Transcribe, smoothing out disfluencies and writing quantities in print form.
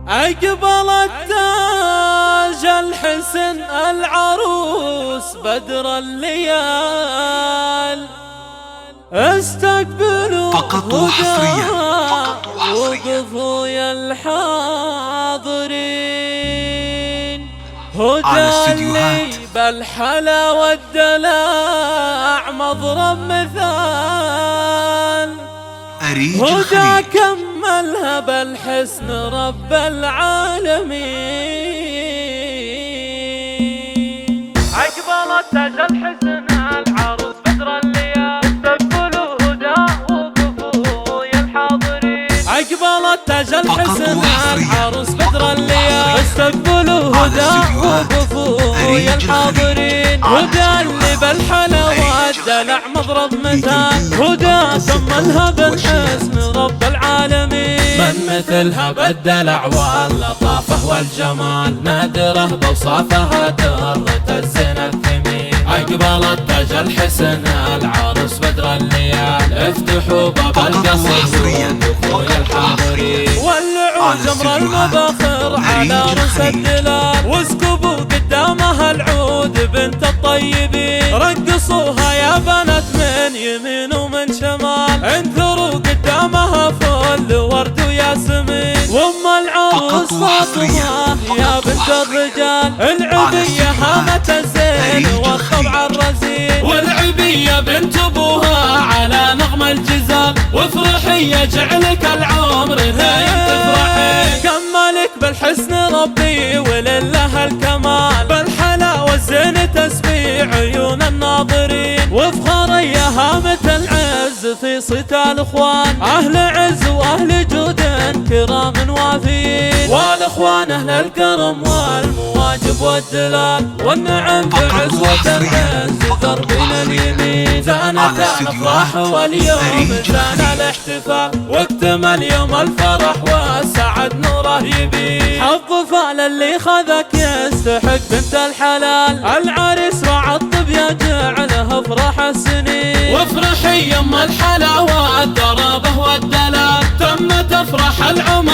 أقبلت تاج الحسن العروس بدر الليال، استقبلوا فقط وحصريا وقفوا يا الحاضرين. هدى اللي بالحلا والدلاع مضرب مثال، هدى كملها بالحسن رب العالمين. أقبلت تاج الحسن العروس بدر الليال، استقبلوا هدى وقفوا يا الحاضرين. أقبلت تاج الحسن العروس بدر الليال، استقبلوا هدى وقفوا يا الحاضرين. هدى اللي بالحلا والدلع مضرب مثال، هدى كملها بالحسن رب العالمين. من مثلها بالدلع واللطافة والجمال، نادرة بوصافها درة الزنا الثمين. أقبلت تاج الحسن العروس بدر الليال، افتحوا باب القصر وقفوا يا الحاضرين. ولعوا جمر المباخر على رؤوس الدلال، واسكبوا قدامها العود بنت الطيبين. رقصوها يا بنات من يمين ومن شمال، انثروا قدامها فل ورد وياسمين. وام العروس فاطمة يا بنت الرجال، العبية هامة الزين والطبع الرزين. والعبية بنت ابوها على نغم الجزال، وافرحي يجعلك العمر هين تفرحين. كملك بالحسن ربي ولله الكمال، بالحلا والزين تسبي عيون الناظرين. وافخري يا هامة العز في صيت الاخوان، اهل عز واهل جود كرام وافيين. والاخوان اهل الكرم والمواجب والدلال، والنعم بعزوة العز دربنا اليمين. زانت الافراح واليوم زان الاحتفال، واكتمل يوم الفرح والسعد نوره يبين. حظ فعل اللي خذك يستحق بنت الحلال، العريس رعى الطب يجعله افراح السنين. وافرحي يم الحلا والدرابه والدلال، تم تفرح العمر